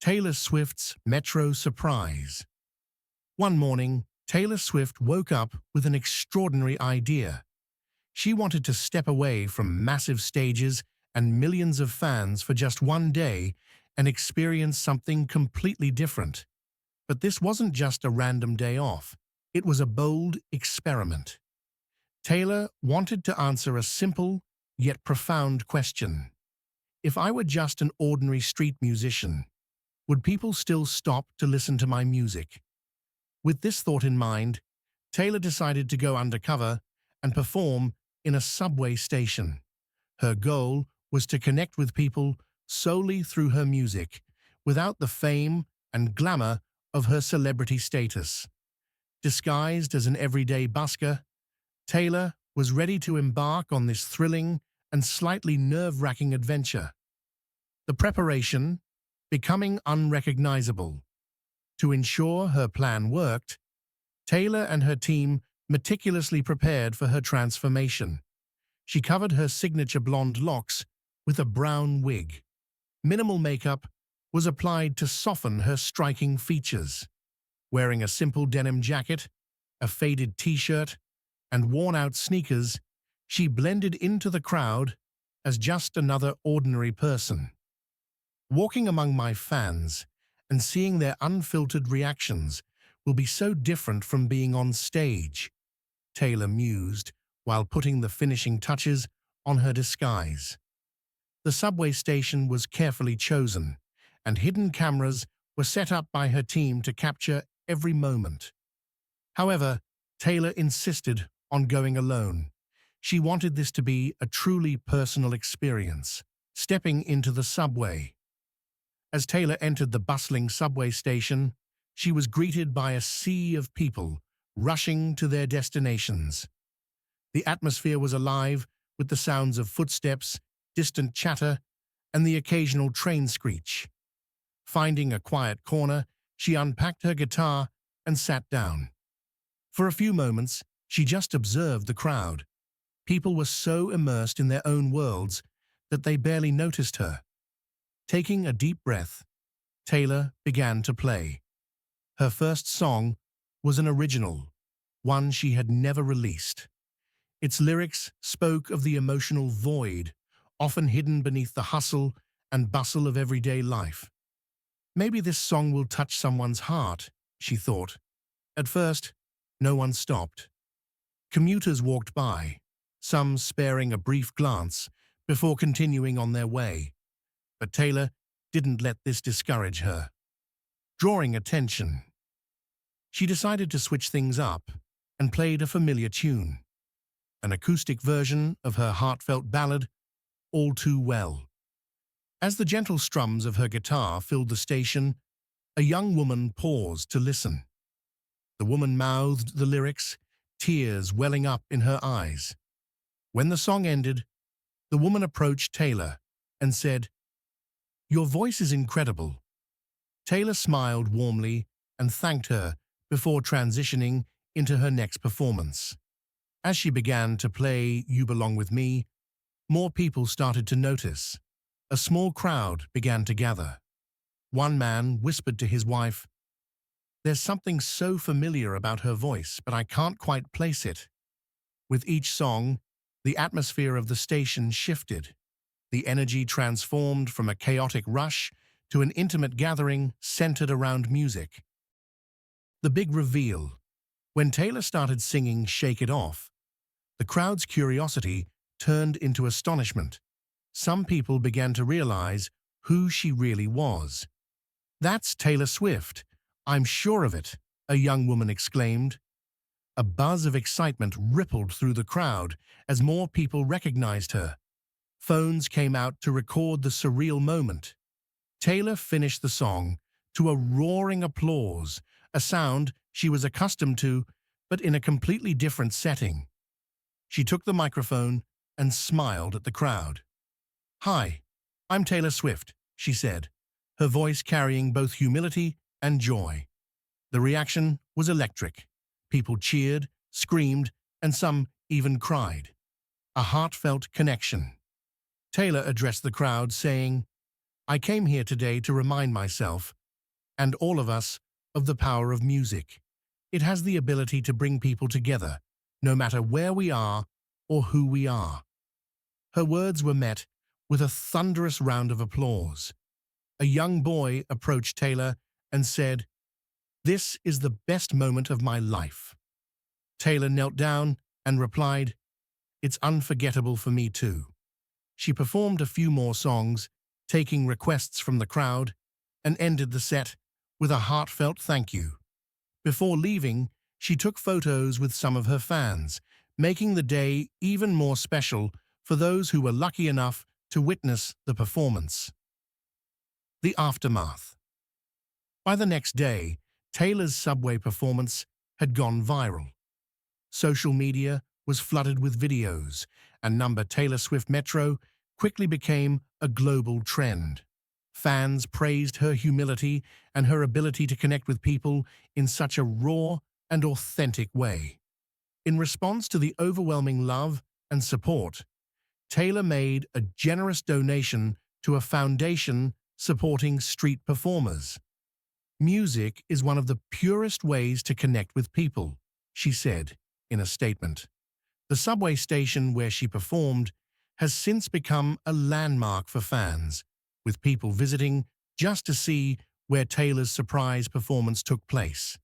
Taylor Swift's Metro Surprise. One morning, Taylor Swift woke up with an extraordinary idea. She wanted to step away from massive stages and millions of fans for just one day and experience something completely different. But this wasn't just a random day off. It was a bold experiment. Taylor wanted to answer a simple yet profound question. If I were just an ordinary street musician, would people still stop to listen to my music? With this thought in mind, Taylor decided to go undercover and perform in a subway station. Her goal was to connect with people solely through her music, without the fame and glamour of her celebrity status. Disguised as an everyday busker, Taylor was ready to embark on this thrilling and slightly nerve-wracking adventure. The preparation, becoming unrecognizable. To ensure her plan worked, Taylor and her team meticulously prepared for her transformation. She covered her signature blonde locks with a brown wig. Minimal makeup was applied to soften her striking features. Wearing a simple denim jacket, a faded t-shirt, and worn-out sneakers, she blended into the crowd as just another ordinary person. Walking among my fans and seeing their unfiltered reactions will be so different from being on stage, Taylor mused while putting the finishing touches on her disguise. The subway station was carefully chosen, and hidden cameras were set up by her team to capture every moment. However, Taylor insisted on going alone. She wanted this to be a truly personal experience. Stepping into the subway. As Taylor entered the bustling subway station, she was greeted by a sea of people rushing to their destinations. The atmosphere was alive with the sounds of footsteps, distant chatter, and the occasional train screech. Finding a quiet corner, she unpacked her guitar and sat down. For a few moments, she just observed the crowd. People were so immersed in their own worlds that they barely noticed her. Taking a deep breath, Taylor began to play. Her first song was an original, one she had never released. Its lyrics spoke of the emotional void, often hidden beneath the hustle and bustle of everyday life. Maybe this song will touch someone's heart, she thought. At first, no one stopped. Commuters walked by, some sparing a brief glance before continuing on their way. But Taylor didn't let this discourage her. Drawing attention, she decided to switch things up and played a familiar tune, an acoustic version of her heartfelt ballad, All Too Well. As the gentle strums of her guitar filled the station, a young woman paused to listen. The woman mouthed the lyrics, tears welling up in her eyes. When the song ended, the woman approached Taylor and said, "Your voice is incredible." Taylor smiled warmly and thanked her before transitioning into her next performance. As she began to play You Belong With Me, more people started to notice. A small crowd began to gather. One man whispered to his wife, "There's something so familiar about her voice, but I can't quite place it." With each song, the atmosphere of the station shifted. The energy transformed from a chaotic rush to an intimate gathering centered around music. The big reveal. When Taylor started singing Shake It Off, the crowd's curiosity turned into astonishment. Some people began to realize who she really was. "That's Taylor Swift. I'm sure of it," a young woman exclaimed. A buzz of excitement rippled through the crowd as more people recognized her. Phones came out to record the surreal moment. Taylor finished the song to a roaring applause, a sound she was accustomed to, but in a completely different setting. She took the microphone and smiled at the crowd. "Hi, I'm Taylor Swift," she said, her voice carrying both humility and joy. The reaction was electric. People cheered, screamed, and some even cried. A heartfelt connection. Taylor addressed the crowd saying, I came here today to remind myself, and all of us, of the power of music. It has the ability to bring people together, no matter where we are or who we are. Her words were met with a thunderous round of applause. A young boy approached Taylor and said, "This is the best moment of my life." Taylor knelt down and replied, "It's unforgettable for me too." She performed a few more songs, taking requests from the crowd, and ended the set with a heartfelt thank you. Before leaving, she took photos with some of her fans, making the day even more special for those who were lucky enough to witness the performance. The aftermath. By the next day, Taylor's subway performance had gone viral. Social media was flooded with videos, and number Taylor Swift Metro quickly became a global trend. Fans praised her humility and her ability to connect with people in such a raw and authentic way. In response to the overwhelming love and support, Taylor made a generous donation to a foundation supporting street performers. "Music is one of the purest ways to connect with people," she said in a statement. The subway station where she performed has since become a landmark for fans, with people visiting just to see where Taylor's surprise performance took place.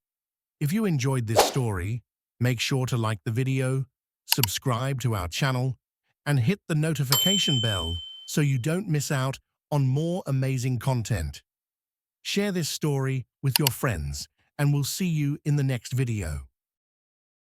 If you enjoyed this story, make sure to like the video, subscribe to our channel, and hit the notification bell so you don't miss out on more amazing content. Share this story with your friends, and we'll see you in the next video.